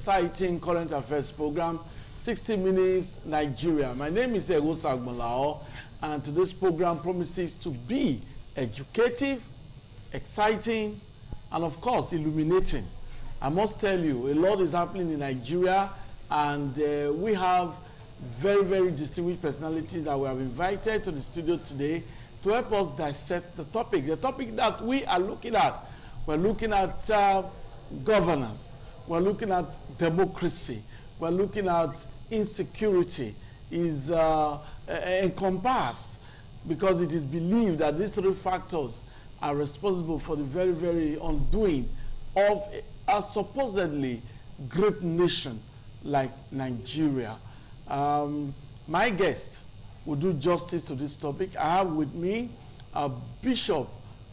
exciting current affairs program, 60 Minutes Nigeria. My name is Egosa Agbanlao, and today's program promises to be educative, exciting, and of course, illuminating. I must tell you, a lot is happening in Nigeria, and we have very, very distinguished personalities that we have invited to the studio today to help us dissect the topic. The topic that we are looking at, we're looking at governance, we're looking at democracy, we're looking at insecurity, is encompassed because it is believed that these three factors are responsible for the very, very undoing of a supposedly great nation like Nigeria. My guest will do justice to this topic. I have with me Bishop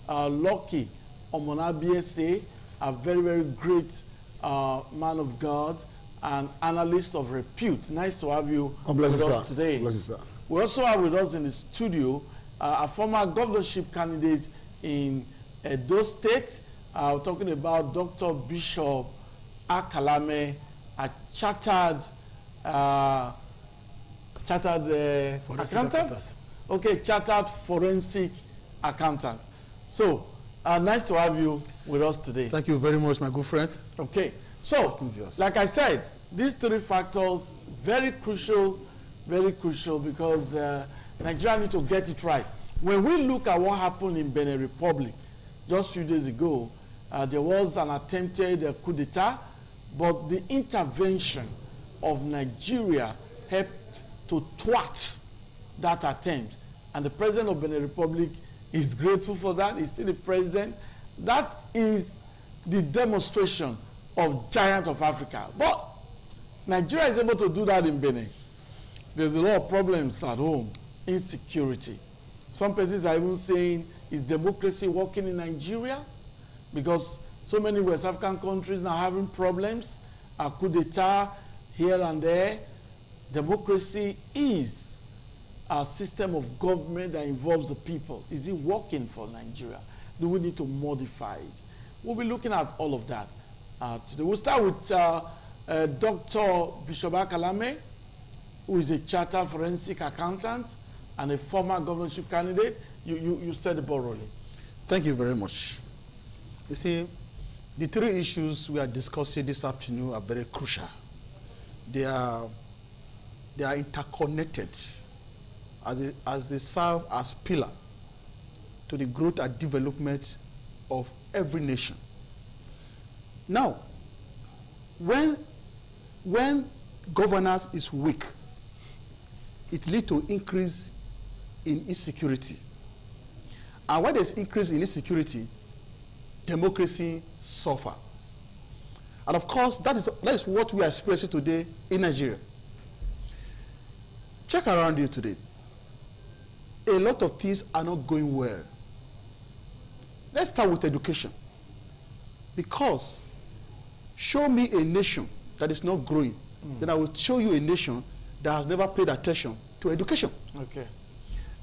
Lucky Omonabiese, a very, very great man of God and analyst of repute. Nice to have you with us today. We also have with us in the studio a former governorship candidate in Edo State. We're talking about Dr. Bishop Akalame, a chartered accountant? Okay, chartered forensic accountant. So, nice to have you with us today. Thank you very much, my good friend. Okay, so, like I said, these three factors, very crucial because Nigeria need to get it right. When we look at what happened in Benin Republic just a few days ago, there was an attempted coup d'etat, but the intervention of Nigeria helped to thwart that attempt. And the president of Benin Republic is grateful for that. He's still the president. That is the demonstration of giant of Africa. But Nigeria is able to do that in Benin. There's a lot of problems at home, insecurity. Some places are even saying, is democracy working in Nigeria? Because so many West African countries now having problems, a coup d'etat here and there. Democracy is a system of government that involves the people. Is it working for Nigeria? Do we need to modify it? We'll be looking at all of that today. We'll start with Dr. Bishop Akalame, who is a chartered forensic accountant and a former governorship candidate. You said the ball rolling. Thank you very much. You see, the three issues we are discussing this afternoon are very crucial. They are interconnected as they serve as pillar to the growth and development of every nation. Now, when governance is weak, it leads to increase in insecurity. And when there's increase in insecurity, democracy suffer. And of course, that is what we are experiencing today in Nigeria. Check around you today. A lot of things are not going well. Let's start with education. Because show me a nation that is not growing, then I will show you a nation that has never paid attention to education. Okay.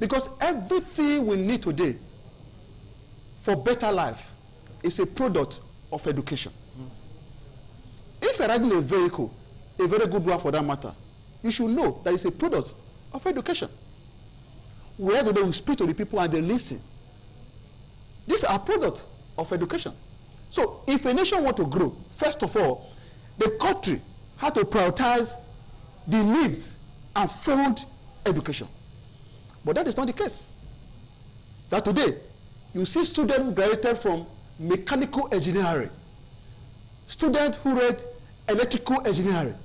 Because everything we need today for better life is a product of education. If you're riding a vehicle, a very good one for that matter, you should know that it's a product of education. Where today we speak to the people and they listen. These are products of education. So if a nation wants to grow, first of all, the country has to prioritize the needs and fund education. But that is not the case. That today, you see students who graduated from mechanical engineering, students who read electrical engineering.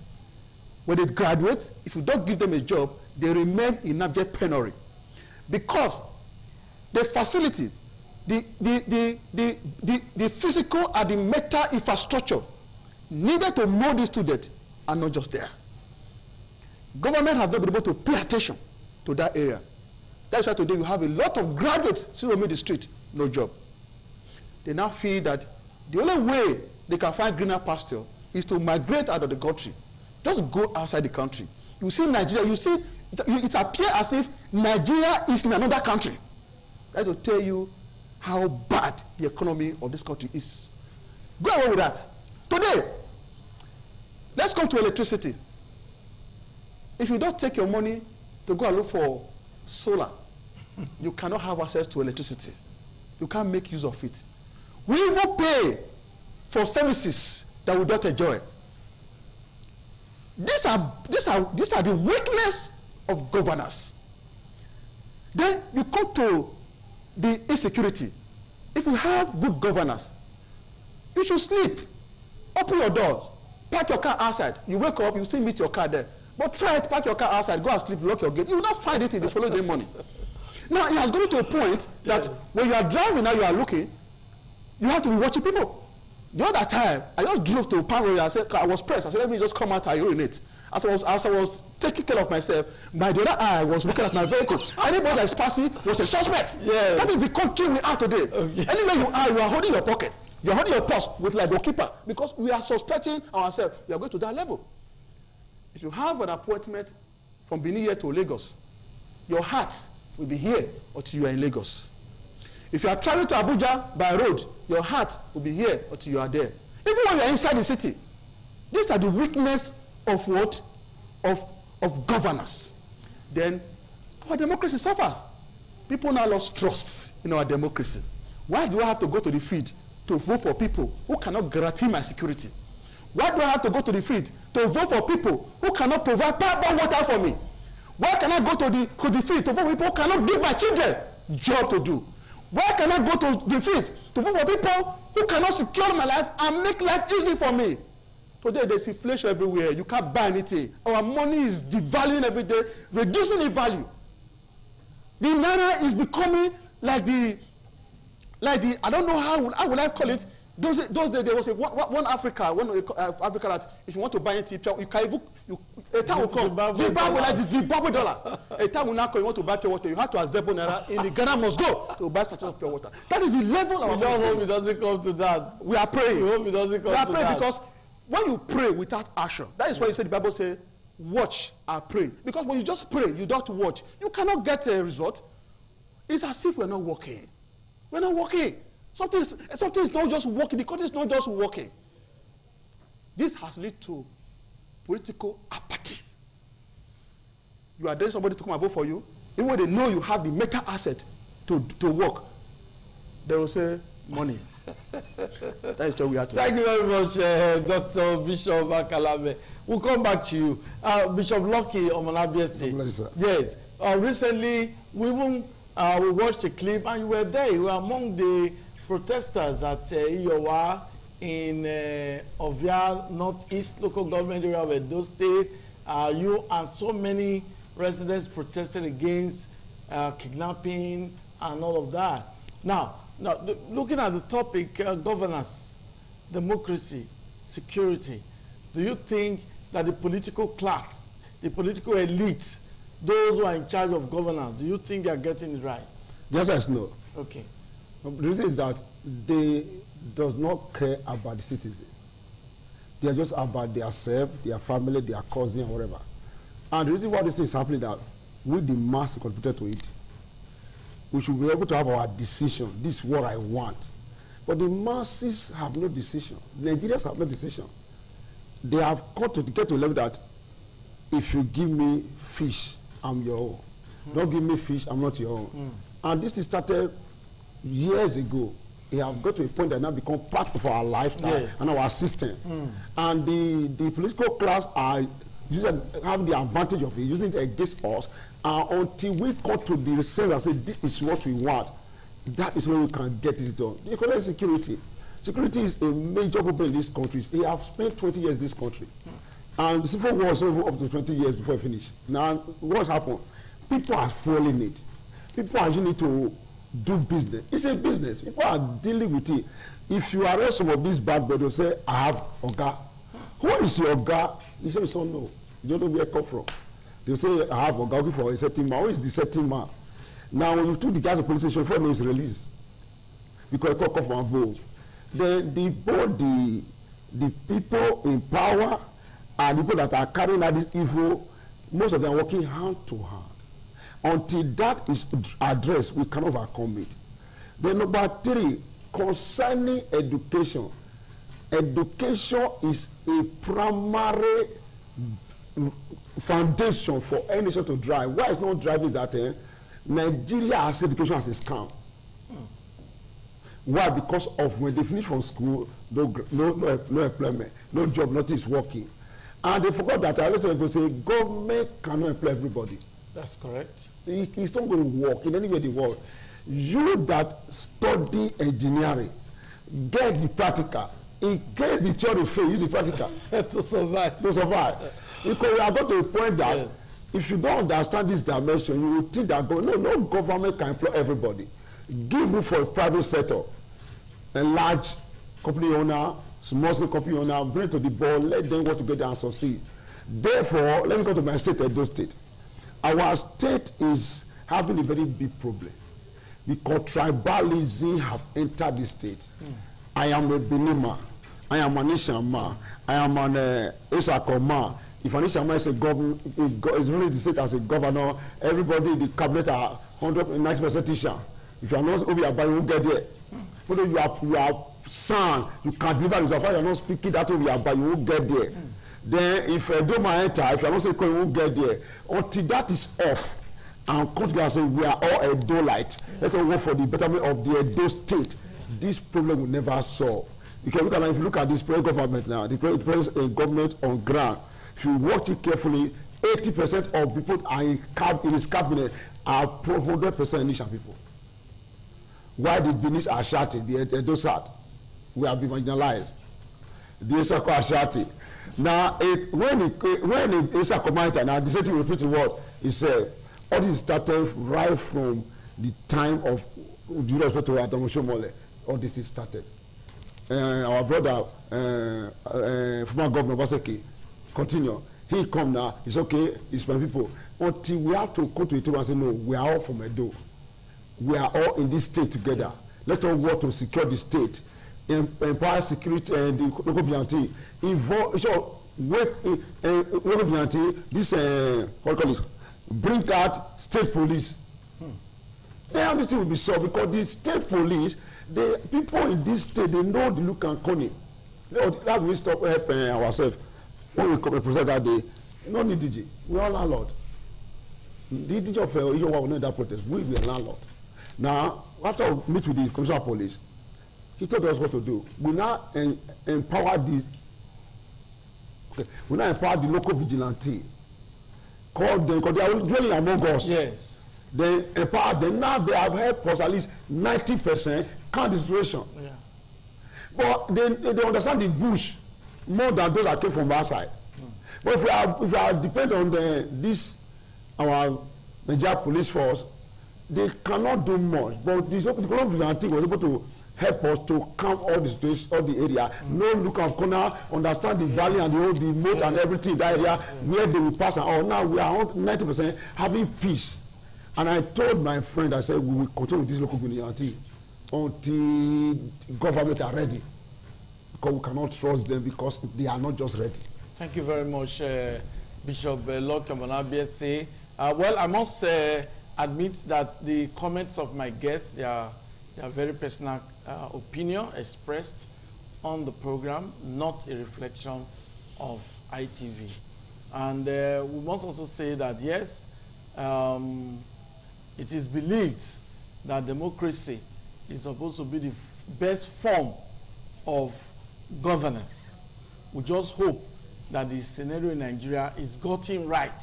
When they graduate, if you don't give them a job, they remain in abject penury. Because the facilities, the physical and the mental infrastructure needed to mold these students are not just there. Government has not been able to pay attention to that area. That's why today you have a lot of graduates still roaming the street, no job. They now feel that the only way they can find greener pasture is to migrate out of the country. Just go outside the country. You see Nigeria, you see, it appears as if Nigeria is in another country. That's to tell you how bad the economy of this country is. Go away with that. Today, Let's come to electricity. If you don't take your money to go and look for solar, you cannot have access to electricity. You can't make use of it. We even pay for services that we don't enjoy. These are the weakness of governance. Then you come to the insecurity. If you have good governance, you should sleep. Open your doors. Park your car outside. You wake up, you still meet your car there. But try to park your car outside, go and sleep, lock your gate. You will not find it in the following morning. Now, it has gone to a point that when you are driving now, you are looking, you have to be watching people. The other time, I just drove to Palm Royal. I was pressed. I said, let me just come out and urinate. As I was taking care of myself, by the other eye, I was looking at my vehicle. Anybody that's passing was a suspect. Yeah. That is the country we are today. Okay. Anywhere you are holding your pocket. You are holding your purse with like the keeper. Because we are suspecting ourselves. We are going to that level. If you have an appointment from Benin here to Lagos, your heart will be here until you are in Lagos. If you are traveling to Abuja by road, your heart will be here until you are there. Even when you are inside the city, these are the weakness of what? Of governance. Then our democracy suffers. People now lost trust in our democracy. Why do I have to go to the field to vote for people who cannot guarantee my security? Why do I have to go to the field to vote for people who cannot provide proper water for me? Why can I go to the field to vote for people who cannot give my children job to do? Why can I go to the field to vote for people who cannot secure my life and make life easy for me? Today there's inflation everywhere. You can't buy anything. Our money is devaluing every day, reducing in value. The naira is becoming like the I don't know how would I call it. Those days there was one Africa that if you want to buy anything, you can even a time will come. Zimbabwe like the Zimbabwe dollar. A time will now come. You want to buy pure water, you have to accept naira in the Ghana must go to buy such of pure water. That is the level of. We don't hope it doesn't come to that. We are praying. We hope it doesn't come to that. We are praying because when you pray without action, that is why you say the Bible say, watch and pray. Because when you just pray, you don't watch, you cannot get a result. It's as if we're not working. We're not working. Something is not just working. The country is not just working. This has led to political apathy. You are dating somebody to come and vote for you. Even when they know you have the mental asset to work, they will say, money. That is what we have to. Thank you very much, Dr. Bishop Akalame. We'll come back to you. Bishop Lucky Omalabiese. Yes. Recently, we watched a clip and you were there. You were among the protesters at Iyowa in Ovia Northeast local government area of Edo State. You and so many residents protested against kidnapping and all of that. Now, looking at the topic, governance, democracy, security, do you think that the political class, the political elite, those who are in charge of governance, do you think they are getting it right? The answer is no. Okay. The reason is that they does not care about the citizen. They are just about their self, their family, their cousin, or whatever. And the reason why this thing is happening is that we, the mass, contributed to it. We should be able to have our decision. This is what I want. But the masses have no decision. The Nigerians have no decision. They have got to get to a level that if you give me fish, I'm your own. Don't give me fish, I'm not your own. And this started years ago. It have got to a point that now become part of our lifestyle and our system. And the political class are have the advantage of it, using it against us. Until we come to the sense and say, this is what we want, that is when we can get this done. The economic security. Security is a major problem in this country. They have spent 20 years in this country. And the Civil War was over up to 20 years before it finished. Now, what's happened? People are fueling it. People are using it to do business. It's a business. People are dealing with it. If you arrest some of these bad boys, they'll say, I have Oga. Who is your Oga? You say, you don't know. You don't know where it come from. They'll say, I have Oga for a certain man. Who is the certain man? Now, when you took the guy to the police station, before he's released, because he come from above, then the people in power and the people that are carrying out this evil, most of them are working hand to hand. Until that is addressed, we cannot overcome it. Then number 3, concerning education, Education is a primary foundation for any nation to drive. Why it's not driving is that Nigeria has education as a scam. Why? Because of when they finish from school, no employment, no job, nothing is working. And they forgot that I listen to people say government cannot employ everybody. That's correct. It's not going to work in any way in the world. You that study engineering, get the practical. It gets the theory fail, use the practical. To survive. To survive. Because we are got to a point that yes, if you don't understand this dimension, you will think that no government can employ everybody. Give room for a private sector. A large company owner, small scale company owner, bring to the board, let them work together and succeed. Therefore, let me go to my state, Edo State. Our state is having a very big problem because tribalism have entered the state. I am a Benima, I am an Ishama, I am an Isakoma. If an Ishama is a governor, is really the state as a governor, everybody in the cabinet are 190% Isha. If you are not Obiaba, you won't get there. But if you are son, you can't deliver yourself. If you are not speaking that Obiaba, you won't get there. Then if Doma enter, if you are not saying you won't get there. Until that is off, and come together and say we are all Edo-lite. Let's all work for the betterment of the Edo state. This problem will never solve. You can look at, if you look at this present government now, the present government on ground, if you watch it carefully, 80% of people are in his cabinet are pro 100% Nishan people. Why the Benis are shouting, the Edo South, we have been marginalized. The Isako are shouting. Now, when Isako Maita, now the same thing repeat the word, he said, all this started right from the time of due respect to Adamu Shomole. All this is started. Our brother, former Governor Baseki, continue. He come now, it's okay, it's my people. Until we have to go to it and say, no, we are all from Edo. We are all in this state together. Let's all work to secure the state, empower security and the local vigilante. Involve, so local vigilante, this, what do you call it? Bring that state police. Then this thing will be solved because the state police, the people in this state, they know the look and cunning. That we stop helping ourselves. When we come and protest that day, no need DG. We are landlord. The DG of Ijowa will know that protest. We are landlord. Now, after we meet with the commissioner of police, he told us what to do. We now empower the local vigilante. Call them because they are dwelling among us. Yes. They empower them. Now they have helped us at least 90% count the situation. Yeah. But they understand the bush more than those that came from our side. But if we are dependent on this our Nigeria police force, they cannot do much. But the local vigilante was able to help us to calm all the situation, all the area. No look of corner, understand the valley and the moat and everything in that area where they will pass and all. Now we are 90% having peace. And I told my friend, I said, we will continue with this local vigilante until government are ready. Because we cannot trust them because they are not just ready. Thank you very much, Bishop Lord Kamanabiese. Well, I must admit that the comments of my guests, they are very personal opinion expressed on the program, not a reflection of ITV. And we must also say that, yes, it is believed that democracy is supposed to be the best form of governance. We just hope that the scenario in Nigeria is gotten right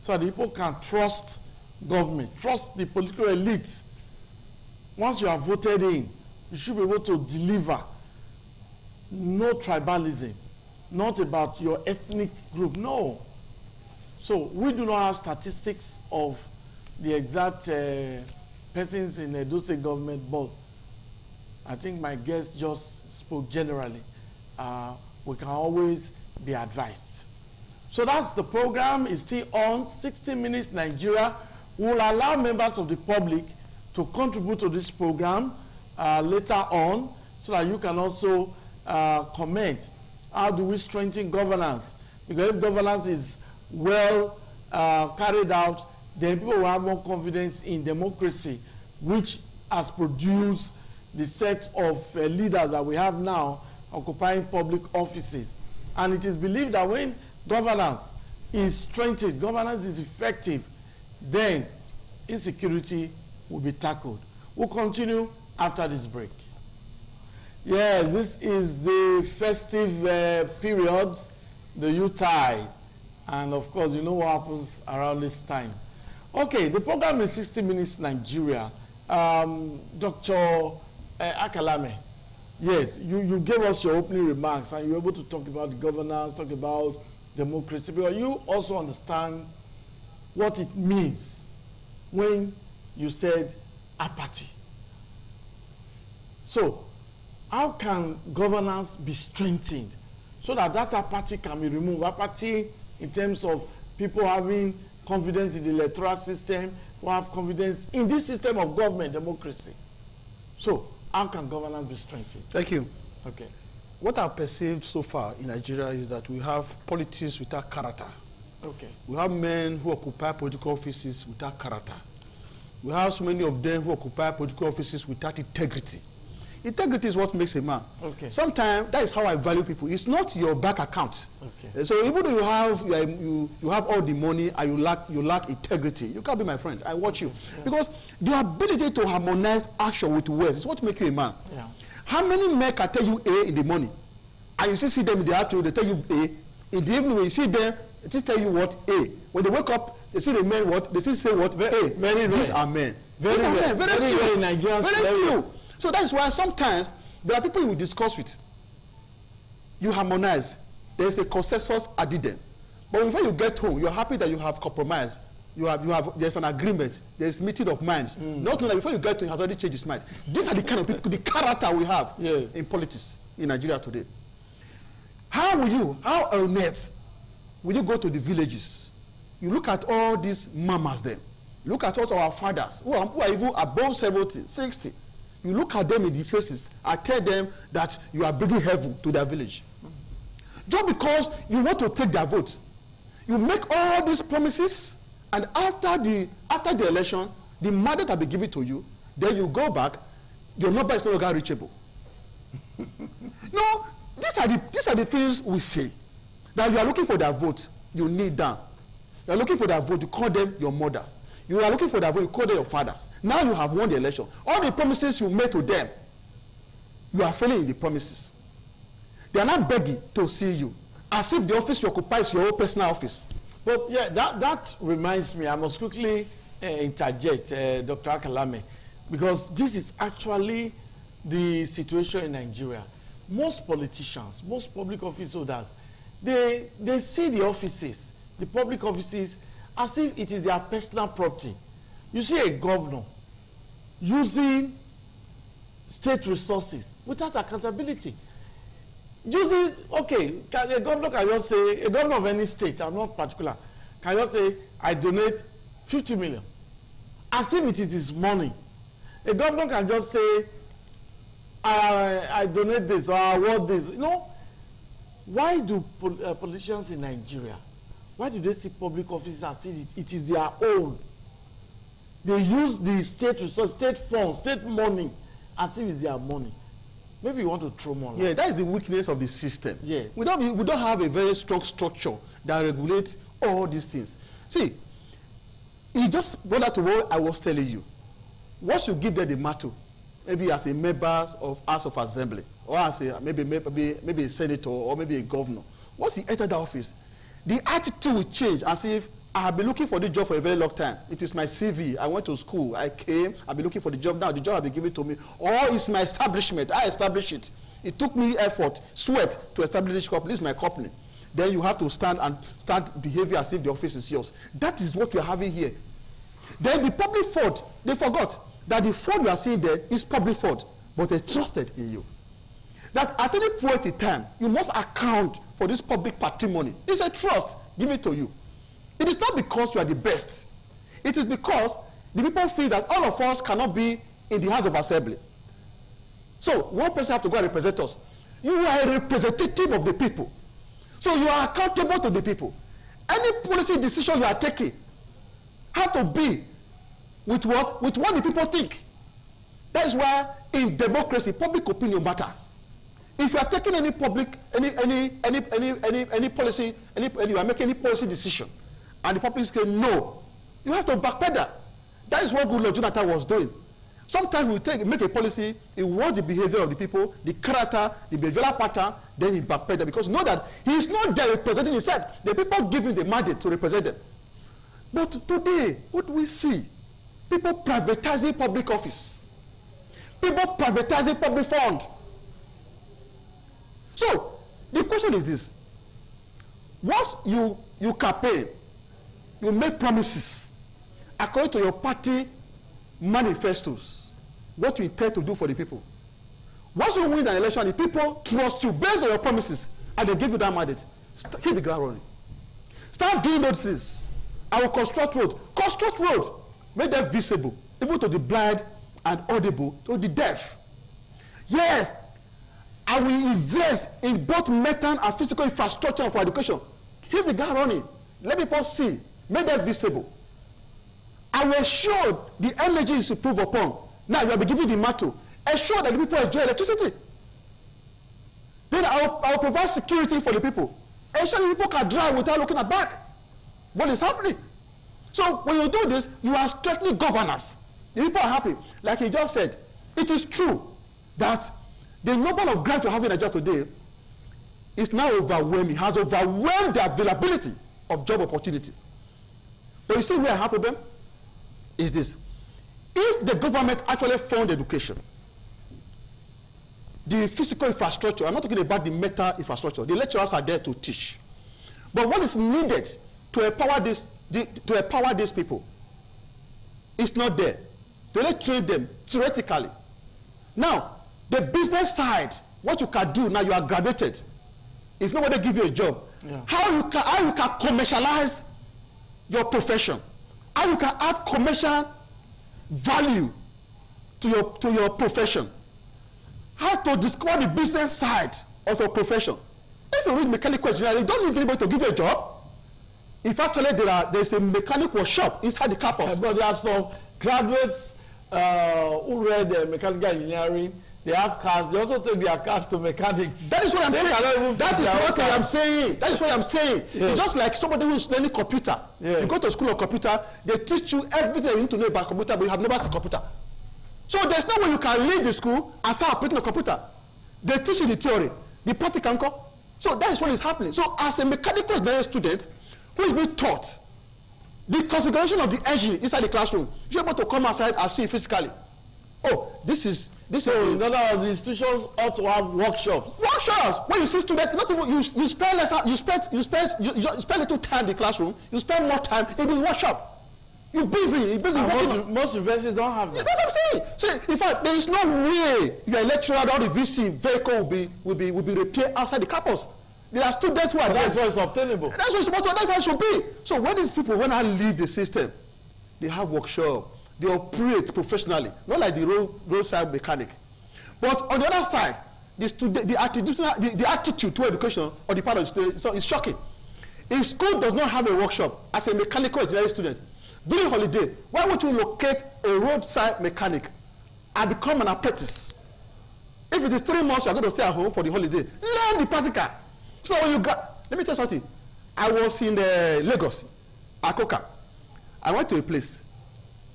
so that people can trust government, trust the political elite. Once you are voted in, you should be able to deliver. No tribalism, not about your ethnic group, no. So we do not have statistics of the exact persons in the Edo State government, but I think my guest just spoke generally. We can always be advised. So that's the program. It's still on. 60 Minutes Nigeria will allow members of the public to contribute to this program later on so that you can also comment. How do we strengthen governance? Because if governance is well carried out, then people will have more confidence in democracy, which has produced the set of leaders that we have now occupying public offices. And it is believed that when governance is strengthened, governance is effective, then insecurity will be tackled. We'll continue after this break. Yeah, this is the festive period, the Yuletide. And of course, you know what happens around this time. Okay, the program is 60 Minutes Nigeria. Dr. Akalame, yes, you gave us your opening remarks and you were able to talk about governance, talk about democracy, but you also understand what it means when you said apathy. So, how can governance be strengthened so that that apathy can be removed? Apathy in terms of people having confidence in the electoral system, who have confidence in this system of government democracy. So, how can governance be strengthened? Thank you. Okay. What I've perceived so far in Nigeria is that we have politics without character. Okay. We have men who occupy political offices without character. We have so many of them who occupy political offices without integrity. Integrity is what makes a man. Okay. Sometimes that is how I value people. It's not your bank account. Okay. So even though you have all the money and you lack integrity, you can't be my friend. I watch you. Yeah. Because the ability to harmonize action with words is what makes you a man. Yeah. How many men can tell you A in the morning, and you still see them in the afternoon, they tell you A. In the evening when you see them, they just tell you what A. When they wake up, they see the men what, they still say what A. Very These are men. Very rare. Very few. Very Nigerians. Very few. So that's why sometimes there are people you will discuss with. You harmonize. There's a consensus addendum. But when you get home, you're happy that you have compromised. There's an agreement. There's meeting of minds. Not knowing that before you get to it, he has already changed his mind. These are the kind of people, the character we have in politics in Nigeria today. How on earth will you go to the villages? You look at all these mamas there. You look at all our fathers who are even above 70, 60. You look at them in the faces and tell them that you are bringing heaven to their village. Just because you want to take their vote. You make all these promises, and after the election, the mandate will be given to you, then you go back, your number is no longer reachable. No, these are the things we say. That you are looking for their vote, you kneel down. You are looking for their vote, you call them your mother. You are looking for their vote, you call them your fathers. Now you have won the election. All the promises you made to them, you are failing in the promises. They are not begging to see you, as if the office you occupy is your own personal office. But yeah, that reminds me, I must quickly interject, Dr. Akalame, because this is actually the situation in Nigeria. Most politicians, most public office holders, they see the offices, the public offices, as if it is their personal property. You see a governor using state resources without accountability. Using, okay, a governor can just say, a governor of any state, I'm not particular, can just say, I donate 50 million, as if it is his money. A governor can just say, I donate this or I award this. You know, why do politicians in Nigeria, why do they see public offices as if it is their own? They use the state resource, state funds, state money as if it's their money. Maybe you want to throw more. Yeah, that is the weakness of the system. Yes. We don't have a very strong structure that regulates all these things. See, it just brought to what I was telling you. Once you give them the matter, maybe as a member of House of Assembly, or as a maybe a senator or maybe a governor, once you enter the office, the attitude will change as if I have been looking for this job for a very long time. It is my CV. I went to school. I came. I've been looking for the job now. The job has been given to me. Or it's my establishment. I established it. It took me effort, sweat to establish this company. This is my company. Then you have to start behaving as if the office is yours. That is what we are having here. Then the public fund, they forgot that the fund we are seeing there is public fund, but they trusted in you. That at any point in time, you must account for this public patrimony. It's a trust given to you. It is not because you are the best. It is because the people feel that all of us cannot be in the House of Assembly. So one person has to go and represent us. You are a representative of the people. So you are accountable to the people. Any policy decision you are taking have to be with what the people think. That is why in democracy, public opinion matters. If you are taking any public, any policy, you are making any policy decision, and the public say no, you have to backpedal. That is what Goodluck Jonathan was doing. Sometimes we make a policy, he watch the behavior of the people, the character, the behavioral pattern, then he backpedal, because know that he is not there representing himself. The people give him the mandate to represent them. But today, what do we see? People privatizing public office. People privatizing public fund. So, the question is this. Once you campaign, you make promises according to your party manifestos, what you intend to do for the people. Once you win an election, the people trust you based on your promises, and they give you that mandate. Hit the ground running. Start doing those things. I will construct road. Construct road. Make them visible, even to the blind and audible to the deaf. Yes, I will invest in both mental and physical infrastructure for education. Hit the ground running. Let people see. Make them visible. I will ensure the energy is improved upon. Now you will be giving the mantle. Ensure that the people enjoy electricity. Then I will provide security for the people. Ensure the people can drive without looking at back. What is happening? So when you do this, you are strengthening governance. The people are happy. Like he just said, it is true that the number of grants you have in Nigeria today is now overwhelming, has overwhelmed the availability of job opportunities. But you see where I have a problem? Is this. If the government actually fund education, the physical infrastructure, I'm not talking about the mental infrastructure, the lecturers are there to teach. But what is needed to empower these people is not there. They only train them theoretically. Now, the business side, what you can do now, you are graduated. If nobody give you a job, how you can commercialize your profession, how you can add commercial value to your profession, how to discover the business side of your profession. If you read mechanical engineering, you don't need anybody to give you a job. If actually there's a mechanic workshop inside the campus. But there are some graduates who read mechanical engineering. They have cars. They also take their cars to mechanics. That is what I'm saying. That is what I am saying. That is what I'm saying. Yes. It's just like somebody who is learning computer. Yes. You go to school of computer, they teach you everything you need to know about computer, but you have never seen computer. So there's no way you can leave the school and start operating a computer. They teach you the theory, the practical. So that is what is happening. So as a mechanical engineering student who is being taught the configuration of the engine inside the classroom, you're able to come outside and see it physically. Oh, this is. In other words, the institutions ought to have workshops. Workshops. When you see students, not even you spend less. You spend little time in the classroom. You spend more time in the workshop. You're busy. Most universities don't have that. That's what I'm saying. So in fact, there is no way you're a lecturer or the VC vehicle will be repaired outside the campus. There are students who are there. That's why it's obtainable. That's what it's supposed to. That's what it should be. So when these people, when I leave the system, they have workshop. They operate professionally, not like the roadside mechanic. But on the other side, the attitude to education on the part of the student is shocking. If school does not have a workshop as a mechanical engineering student, during holiday, why would you locate a roadside mechanic and become an apprentice? If it is 3 months, you are going to stay at home for the holiday. Learn the practical. So when you got, let me tell you something. I was in Lagos, Akoka. I went to a place.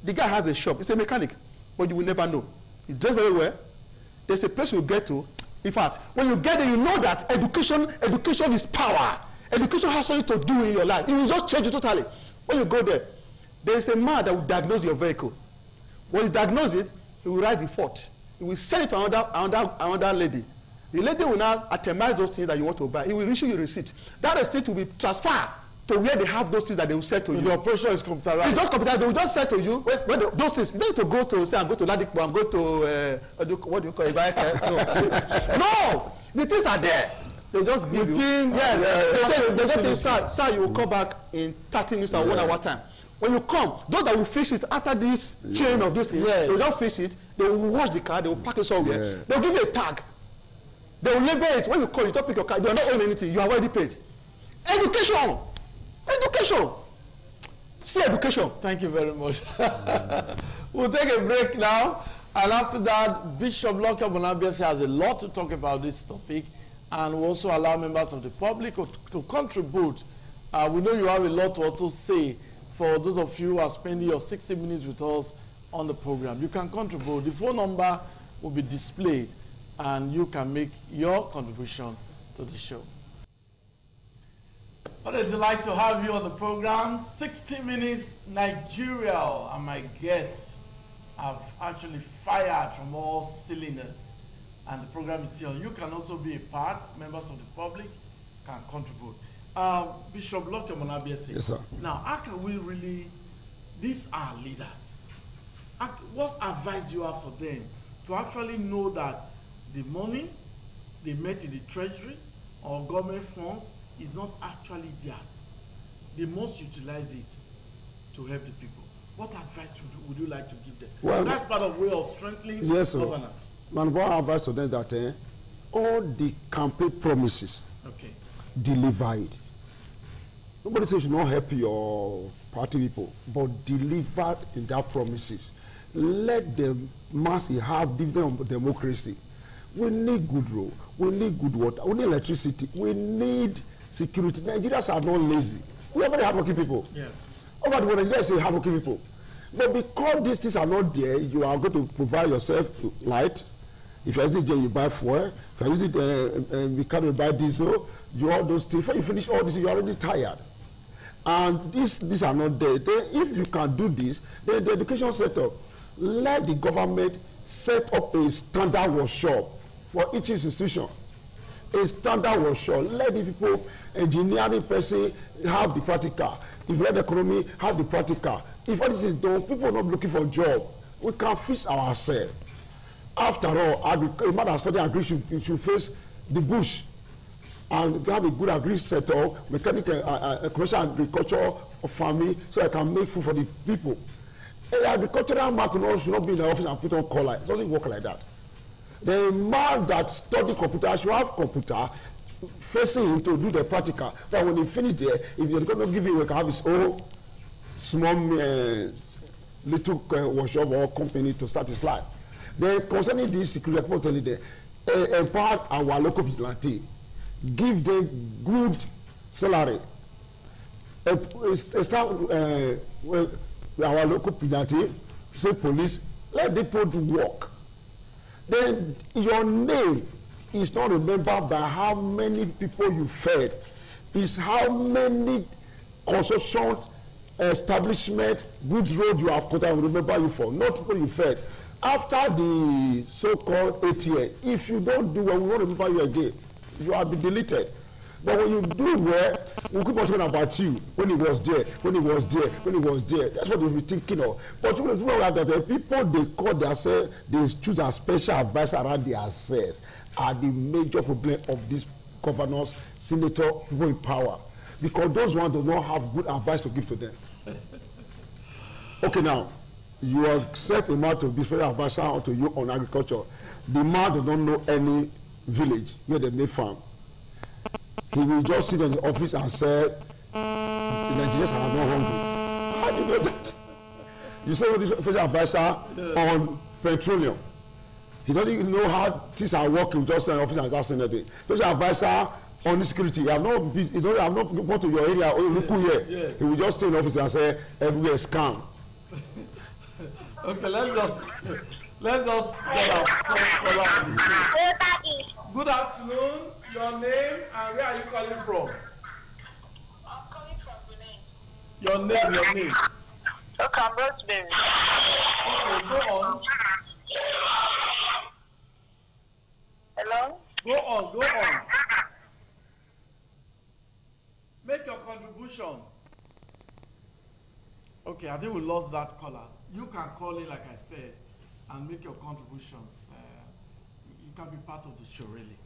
The guy has a shop. It's a mechanic, but you will never know. He does very well. There's a place you get to. In fact, when you get there, you know that education is power. Education has something to do in your life. It will just change you totally. When you go there, there is a man that will diagnose your vehicle. When he diagnoses it, he will write the fault. He will send it to another lady. The lady will now itemize those things that you want to buy. He will issue you a receipt. That receipt will be transferred to where they have those things that they will sell to you. The operation is computerized. It's just computerized. They will just sell to you those things. You don't need to go to Ladikpo and go to what do you call it? No, the things are there. They just give you. They just say, sir, you will come back in 30 minutes or 1 hour time. When you come, those that will fix it after this chain of those things, they will just fix it. They will wash the car. They will pack it somewhere. They will give you a tag. They will label it. When you call, you don't pick your car. You are not owing anything. You are already paid. Education. See education. Thank you very much. We'll take a break now. And after that, Bishop Lucky Omonabiese has a lot to talk about this topic, and we also allow members of the public to contribute. We know you have a lot to also say for those of you who are spending your 60 minutes with us on the program. You can contribute. The phone number will be displayed, and you can make your contribution to the show. What a delight to have you on the program. 60 Minutes Nigeria, and my guests have actually fired from all cylinders, and the program is here. You can also be a part. Members of the public can contribute. Bishop Lucky Omonabiese. Yes, sir. Now, how can we really, these are leaders. What advice do you have for them to actually know that the money they met in the treasury or government funds is not actually theirs? They must utilize it to help the people. What advice would you like to give them? Well, that's part of way of strengthening governance. My advice to them that all the campaign promises, deliver it. Nobody says you should not help your party people, but deliver in their promises. Let the masses have dividend of democracy. We need good road, we need good water, we need electricity, we need security. Nigerians are not lazy. We are very hardworking people. Yeah. Over the world, Nigerians say hardworking people. But because these things are not there, you are going to provide yourself light. If you're using you buy fuel. If you're using you can't buy diesel, you all those things. Before you finish all this, you're already tired. And these are not there. If you can do this, then the education setup, let the government set up a standard workshop for each institution. A standard workshop. Let the people, engineering person, have the practical. If you let the economy, have the practical. If all this is done, people are not looking for a job. We can fix ourselves. After all, a man that study agri should face the bush and have a good agri sector, mechanical, commercial agriculture, farming, so I can make food for the people. An agricultural man should not be in the office and put on collar. It doesn't work like that. The man that study computer should have computer facing him to do the practical. But when he finish there, if you're going to give him, he can have his own small little workshop or company to start his life. Then concerning this security, I'm telling them, empower our local vigilante, give them good salary. Start our local vigilante, say police, let them put work. Then your name is not remembered by how many people you fed, it's how many construction establishment, good road you have put, I will remember you for, not people you fed. After the so-called 8 years, if you don't do well, we won't remember you again. You have been deleted. But when you do well, we'll keep on talking about you when he was there, when he was there, when he was there. That's what we'll be thinking of. But you know that the people they call themselves, they choose a special advisor around themselves, are the major problem of these governors, senator, people in power. Because those ones do not have good advice to give to them. Okay, now, you have set a man to be special advisor to you on agriculture. The man does not know any village where they make farm. He will just sit in the office and say, the Nigerians are not hungry. How do you know that? You say this special advisor on petroleum. He doesn't even know how things are working, just in the office and just saying anything. Special advisor on insecurity. You have not gone to your area or look here. Yeah. He will just stay in the office and say, everywhere is calm. Okay, let's just get our first caller on the show. Good afternoon. Your name and where are you calling from? I'm calling from Benin. Your name. Okay, I'm Rosemary. Okay, go on. Hello? Go on. Make your contribution. Okay, I think we lost that caller. You can call in, like I said, and make your contributions. You can be part of the show, really.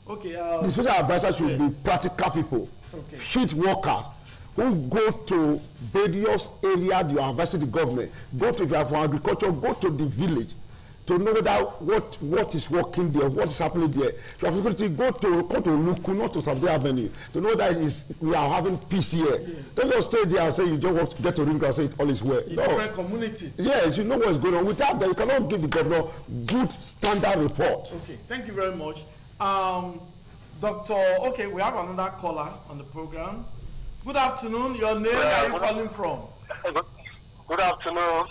Okay. The special advisor should be practical people, fit workers, who go to various areas you are advising the government. Go to, if you are for agriculture, go to the village. to know that what is working there, what is happening there. Traffic security go to Luku, not to Sabdi Avenue, to know that we are having peace here. Yeah. Don't just stay there and say you don't want to get to Ring and say it all is well. In different communities. Yes, you know what's going on. Without that, you cannot give the governor good standard report. Okay, thank you very much. Doctor, okay, we have another caller on the program. Good afternoon. Your name, where are you calling from? Good afternoon.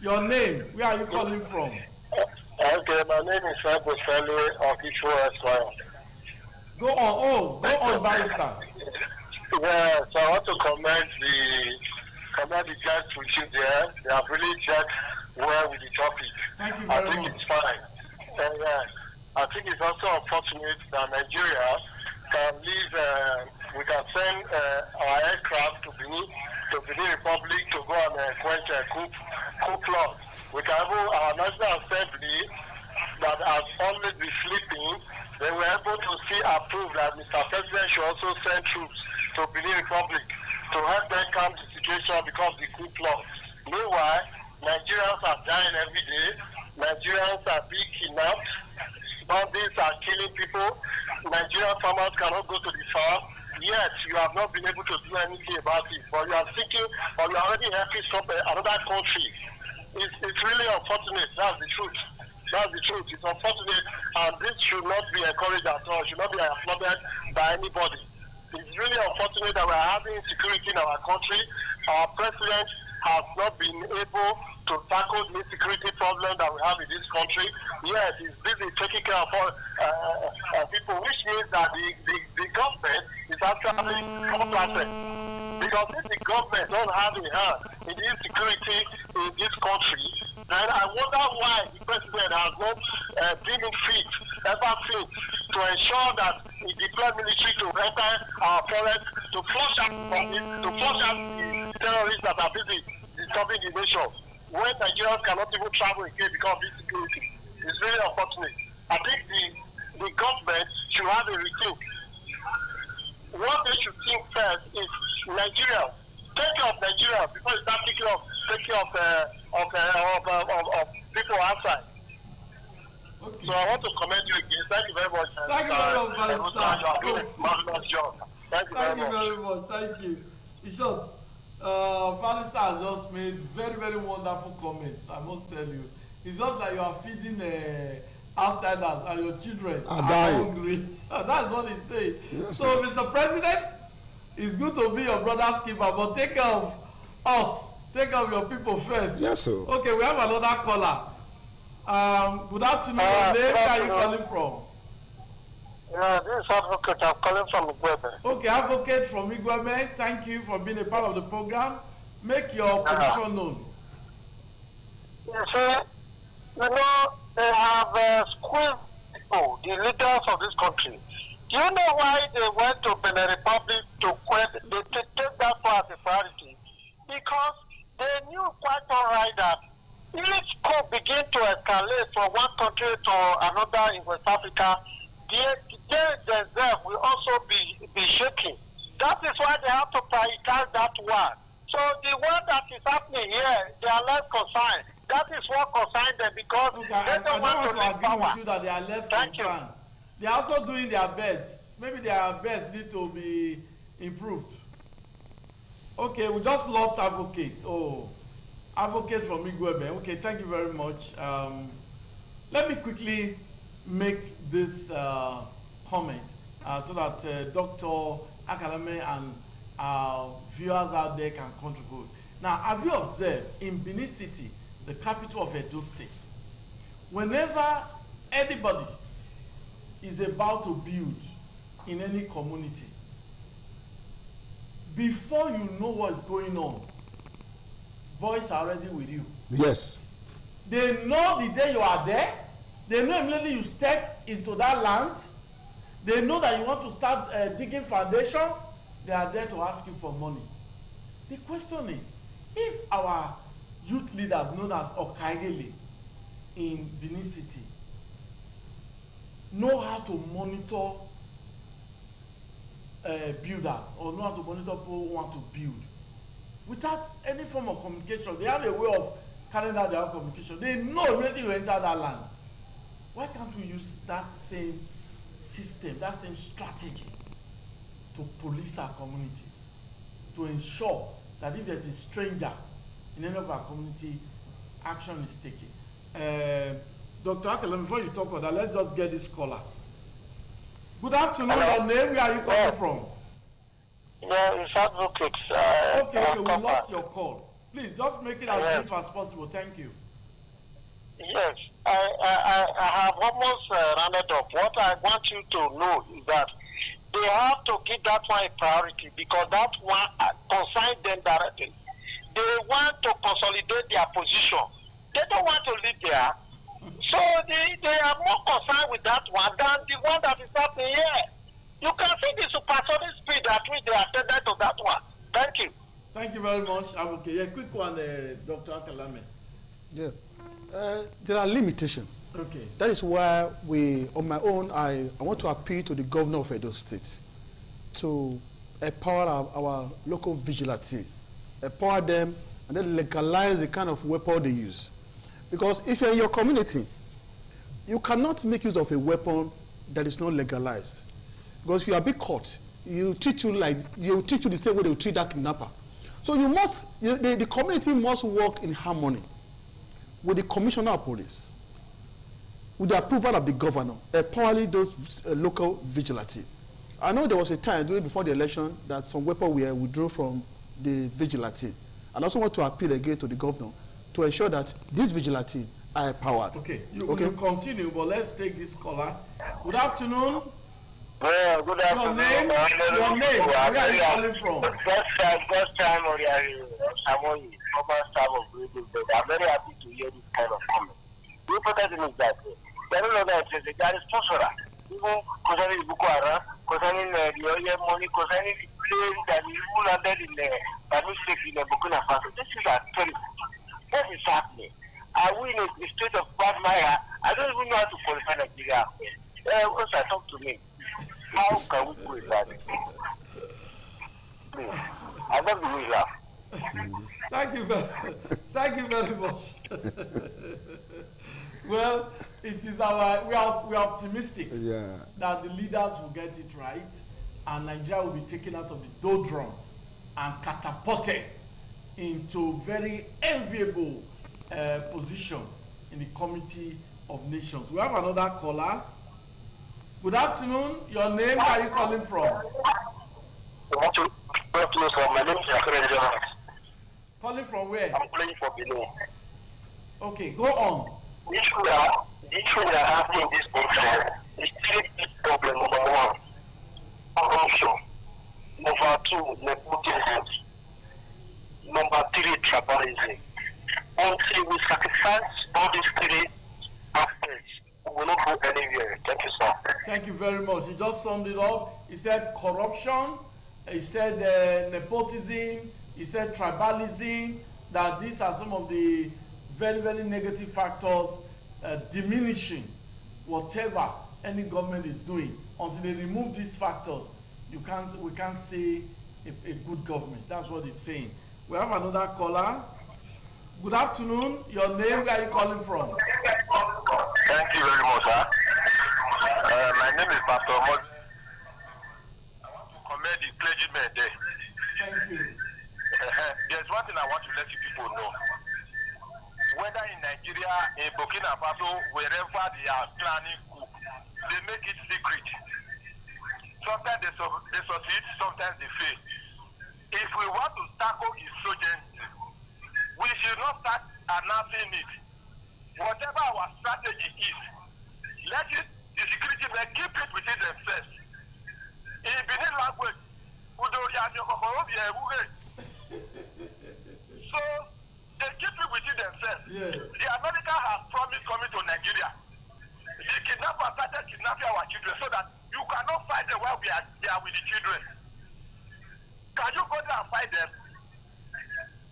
Your name, where are you calling from? Okay, my name is Sabo Sally of Issue Esquire. Go on, Barrister. Yeah, so I want to commend the guys with you there. They have really dealt well with the topic. Thank you very much. I think it's fine. I think it's also unfortunate that Nigeria can leave, we can send our aircraft to Benin Republic to go and quench a coup plot. We can have our National Assembly that has always been sleeping. They were able to see approve that Mr. President should also send troops to Benin Republic to help them calm the situation because of the coup plot. Meanwhile, Nigerians are dying every day. Nigerians are being kidnapped. Bandits are killing people. Nigerian farmers cannot go to the farm. Yet you have not been able to do anything about it. But you are thinking, or you are already helping another country. It's really unfortunate. That's the truth. That's the truth. It's unfortunate, and this should not be encouraged at all. It should not be applauded by anybody. It's really unfortunate that we are having insecurity in our country. Our president has not been able to tackle the insecurity problem that we have in this country. Yes, he's busy taking care of people, which means that the government is actually complacent. Because if the government don't have a hand in the insecurity in this country, then I wonder why the president has not been in fit ever since to ensure that he deployed military to enter our forest to flush out the terrorists that are busy disturbing the nation. When Nigerians cannot even travel again because of insecurity, it's really unfortunate. I think the government should have a rethink. What they should think first is Nigeria. Take care of Nigeria before you start taking of people outside. Okay. So I want to commend you again. Thank you very much. Thank you very much, Thank you very much. Thank you. In short, Barrister has just made very, very wonderful comments, I must tell you. It's just like you are feeding outsiders and your children are hungry. That's what he's saying. Yes, so, Mr. President, it's good to be your brother's keeper, but take care of us. Take care of your people first. Yes, sir. Okay, we have another caller. Good afternoon. Where are you calling from? Yeah, this is Advocate. I'm calling from Igwebe. Okay, Advocate from Igwebe. Thank you for being a part of the program. Make your position known. You see, they have squeezed people, the leaders of this country. Do you know why they went to Benin Republic to quit? They take that part as a priority? Because they knew quite all right that if could begin to escalate from one country to another in West Africa, they themselves will also be shaking. That is why they have to prioritize that one. So the one that is happening here, they are less concerned. That is what concerns them because they don't want to lose power. With you that they are less concerned. They are also doing their best. Maybe their best need to be improved. Okay, we just lost Advocate. Oh, Advocate from Igwebe. Okay, thank you very much. Let me quickly make this comment so that Dr. Akalame and our viewers out there can contribute. Now, have you observed in Benin City, the capital of Edo State, whenever anybody is about to build in any community, before you know what's going on, boys are already with you. Yes. They know the day you are there. They know immediately you step into that land. They know that you want to start digging foundation. They are there to ask you for money. The question is, if our youth leaders known as Okaigele in Benin City know how to monitor builders or know how to monitor people who want to build without any form of communication, they have a way of carrying out their own communication. They know immediately you enter that land. Why can't we use that same system, that same strategy to police our communities, to ensure that if there's a stranger in any of our community, action is taken? Dr. Akelem, before you talk about that, let's just get this caller. Good afternoon. Your name, where are you calling from? Yeah, it's Advocate. Okay, we lost your call. Please, just make it as brief as possible. Thank you. Yes, I have almost rounded up. What I want you to know is that they have to give that one a priority because that one concerns them directly. They want to consolidate their position. They don't want to live there. So they are more concerned with that one than the one that is happening here. You can see the supersonic speed at which they attended to that one. Thank you. Thank you very much. Okay, yeah, quick one, Dr. Akelame. Yeah. There are limitations. Okay. That is why on my own, I want to appeal to the governor of Edo State to empower our local vigilante, empower them, and then legalize the kind of weapon they use. Because if you're in your community, you cannot make use of a weapon that is not legalized. Because if you are being caught, you treat you the same way they will treat that kidnapper. So the community must work in harmony with the commissioner of police, with the approval of the governor, empowering those local vigilante. I know there was a time before the election that some weapons were withdrawn from the vigilante. And I also want to appeal again to the governor to ensure that these vigilante are empowered. Okay, you continue, but let's take this caller. Good afternoon. Well, good afternoon. Your name, where are you calling from? First time, Samoyi, former staff of Radio, but I'm very happy to hear this kind of comment. The important thing is that there is no other there is sponsor. Even concerning Boko Haram, concerning the oil money, concerning the plane that is landed in by mistake in Burkina Faso. This is a terrible. What is happening? Are we in a state of quagmire? I don't even know how to qualify Nigeria. Once I talk to me, how can we go with that? I love the way you laugh. Thank you very much. Well, it is we are optimistic that the leaders will get it right and Nigeria will be taken out of the doldrum and catapulted into very enviable position in the Committee of Nations. We have another caller. Good afternoon. Your name, where are you calling from? Good afternoon, sir. My name is Akere Jonas. Calling from where? I'm playing for Benin. Okay, go on. The issue we are having in this country is three big problems. Number one, corruption. Number two, nepotism. Number three, tribalism. Until we sacrifice all these three aspects, we will not go anywhere. Thank you, sir. Thank you very much. He just summed it up. He said corruption, he said nepotism, he said tribalism, that these are some of the very, very negative factors diminishing whatever any government is doing. Until they remove these factors, we can't see a good government. That's what he's saying. We have another caller. Good afternoon. Your name, where are you calling from? Thank you very much, sir. My name is Pastor Mod. I want to commend the clergymen there. Thank you. There's one thing I want to let you people know. Whether in Nigeria, in Burkina Faso, wherever they are planning coup, they make it secret. Sometimes they succeed, sometimes they fail. If we want to tackle insurgency, we should not start announcing it. Whatever our strategy is, let it, the security men keep it within themselves. In Benin language, so they keep it within themselves. Yeah. The America has promised coming to Nigeria. The kidnappers started kidnapping our children so that you cannot fight them while they are with the children. Can you go there and fight them?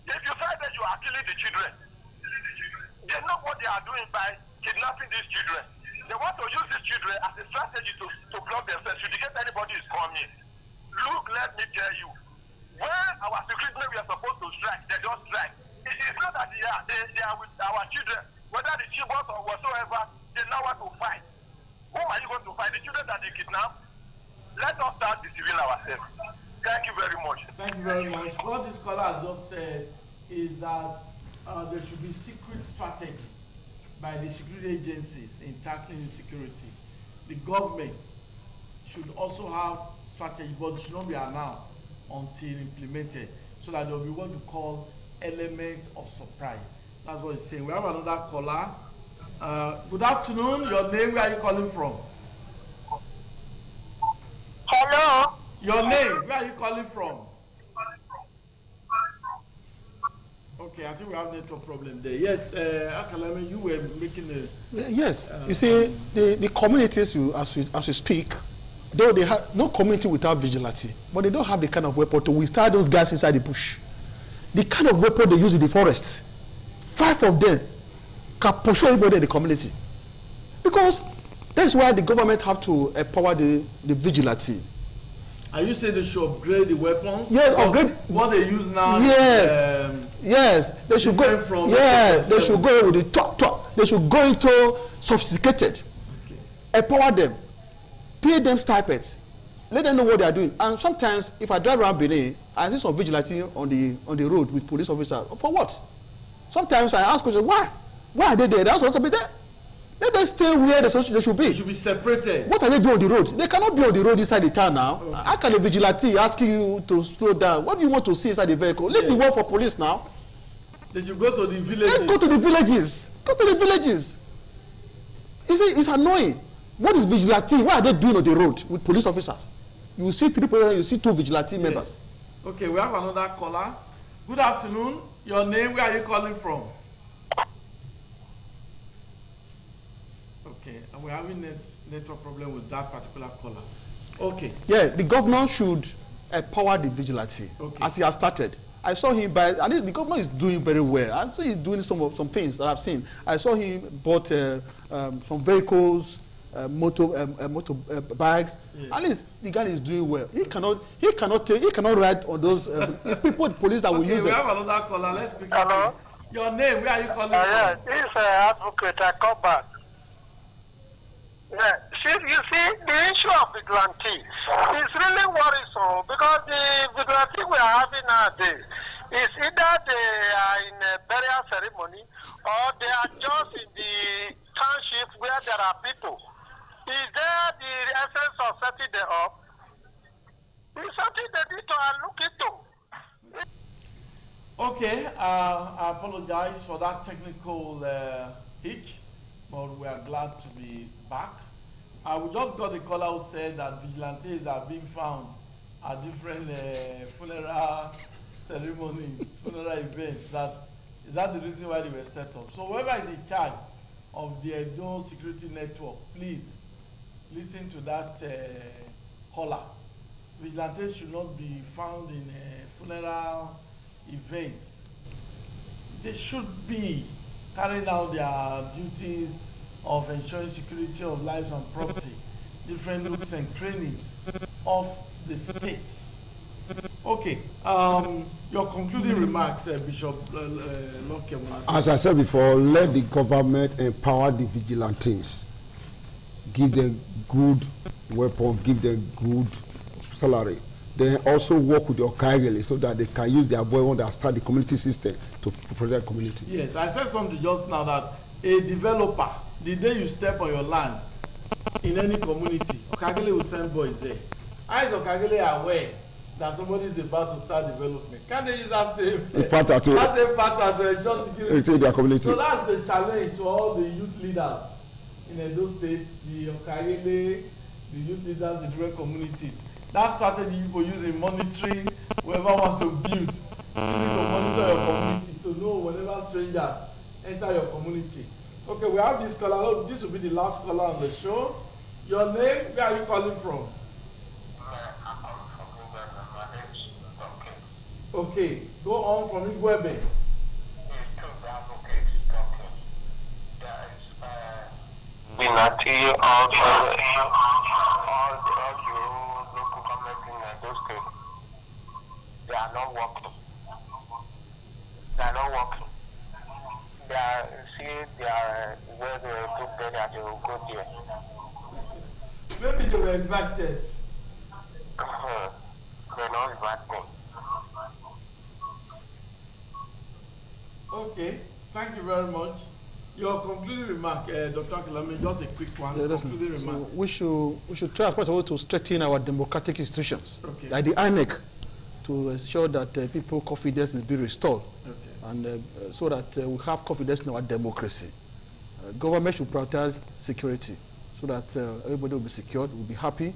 If you fight them, you are killing the children. They know what they are doing by kidnapping these children. They want to use these children as a strategy to block themselves. Should get anybody is coming. Look, let me tell you. When our security men were supposed to strike, they don't strike. It is not that they they are with our children, whether the children or whatsoever, they know what to fight. Who are you going to fight? The children that they kidnap? Let us start deceiving ourselves. Thank you very much. Thank you very much. What this scholar has just said is that there should be secret strategy by the security agencies in tackling insecurity. The government should also have strategy, but it should not be announced until implemented, so that there will be what we call element of surprise. That's what he's saying. We have another caller. Good afternoon. Your name, where are you calling from? Hello. Your name, where are you calling from? Okay, I think we have network problem there. Yes, Akalame, you were making a... Yes, you see, the communities, as we speak, though they have no community without vigilante, but they don't have the kind of weapon to withstand those guys inside the bush. The kind of weapon they use in the forest, 5 of them can pursue everybody in the community. Because that's why the government have to empower the vigilante. Are you saying they should upgrade the weapons? Yes, upgrade. What they use now? Yes, yes. They should go. From yes, they should go with the top. They should go into sophisticated. Okay. Empower them, pay them stipends, let them know what they are doing. And sometimes, if I drive around Benin, I see some vigilante on the road with police officers. For what? Sometimes I ask questions. Why? Why are they there? They're supposed to be there. Let them stay where they should be. They should be separated. What are they doing on the road? They cannot be on the road inside the town now. Okay. How can a vigilante asking you to slow down? What do you want to see inside the vehicle? Leave the one for police now. They should go to the villages. Let's go to the villages. Go to the villages. You see, it's annoying. What is vigilante? What are they doing on the road with police officers? You see 3 people, you see 2 vigilante members. Okay, we have another caller. Good afternoon. Your name, where are you calling from? Okay, and we're having network problem with that particular caller. Okay. Yeah, the governor should empower the vigilante, as he has started. I saw him the governor is doing very well. I see he's doing some things that I've seen. I saw him bought some vehicles, motorbikes. Yeah. At least the guy is doing well. He cannot ride on those people, police that will use them. We have another caller. Let's pick up. Hello. Your name? Where are you calling Yeah, from? this is advocate. I come back. Yeah, you see, the issue of vigilante is really worrisome because the vigilante we are having nowadays is either they are in a burial ceremony or they are just in the township where there are people. Is there the essence of setting them up? It's something they need to look into. Okay, I apologize for that technical hitch, but we are glad to be back. We just got a caller who said that vigilantes are being found at different funeral ceremonies, funeral events. Is that the reason why they were set up? So whoever is in charge of the Edo security network, please listen to that caller. Vigilantes should not be found in funeral events. They should be carrying out their duties of ensuring security of lives and property, different nooks and crannies of the states. Okay, your concluding remarks, Bishop Locke. As I said before, let the government empower the vigilantes. Give them good weapons, give them good salary. Then also work with the Okaigele so that they can use their weapons that start the community system to protect the community. Yes, I said something just now that a developer, the day you step on your land in any community, Okaigele will send boys there. How is Okaigele aware that somebody is about to start development? Can they use that same pattern to ensure security in their community? So that's the challenge to all the youth leaders in Edo State, the Okaigele, the youth leaders, the different communities. That strategy people use in monitoring whoever want to build. You need to monitor your community to know whenever strangers enter your community. Okay, we have this caller. This will be the last caller on the show. Your name? Where are you calling from? Okay, go on from Igwebe. Vigilante, all the local government in those states, they are not working. They are not working. they are see they are where they do better, they will go there. Maybe they were invited. They're not invited. Okay, thank you very much. Your concluding remark, Dr. Kilame, just a quick one. Yeah, concluding remark. So we should try as possible to strengthen our democratic institutions, Okay. like the INEC, to ensure that people's confidence is being restored, Okay. and so that we have confidence in our democracy. Government should prioritize security, so that everybody will be secured, will be happy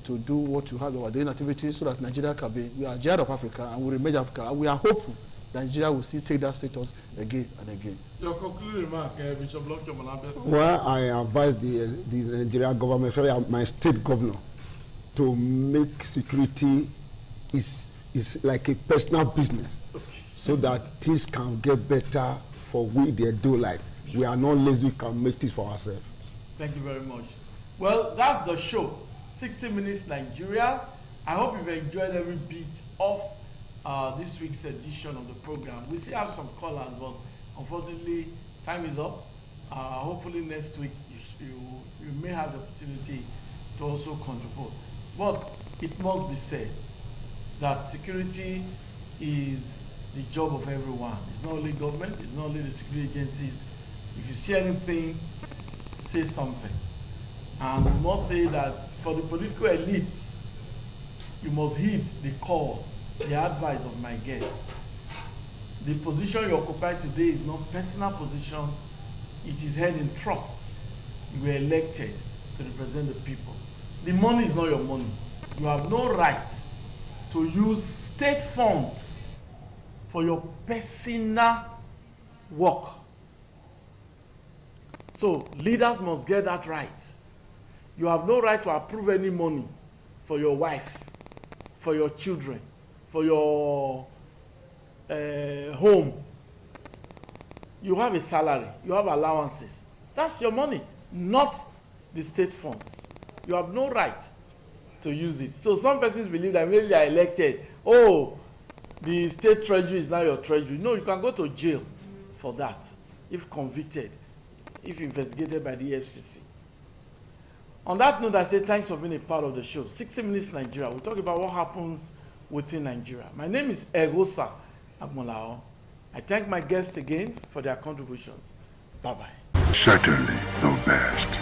to do what you have our daily activities, so that Nigeria can be, we are giant of Africa, and we remain Africa, and we are hopeful that Nigeria will still take that status again and again. Your concluding remark, Bishop Lockjaw Malabe. Well, I advise the Nigerian government, especially my state governor, to make security is like a personal business, so that things can get better for we they do like. We are not lazy, we can make this for ourselves. Thank you very much. Well, that's the show. 60 Minutes Nigeria. I hope you've enjoyed every bit of this week's edition of the program. We still have some callers, but unfortunately, time is up. Hopefully next week you may have the opportunity to also contribute. But it must be said that security is the job of everyone. It's not only government, it's not only the security agencies. If you see anything, say something. And we must say that for the political elites, you must heed the call, the advice of my guest. The position you occupy today is not personal position, it is held in trust. You were elected to represent the people. The money is not your money. You have no right to use state funds for your personal work. So leaders must get that right. You have no right to approve any money for your wife, for your children, for your home. You have a salary, you have allowances. That's your money, not the state funds. You have no right to use it. So some persons believe that maybe they are elected, oh, the state treasury is now your treasury. No, you can go to jail for that if convicted, if investigated by the FCC. On that note, I say thanks for being a part of the show. 60 Minutes Nigeria. We'll talk about what happens within Nigeria. My name is Egosa Agmolao. I thank my guests again for their contributions. Bye-bye. Certainly the best.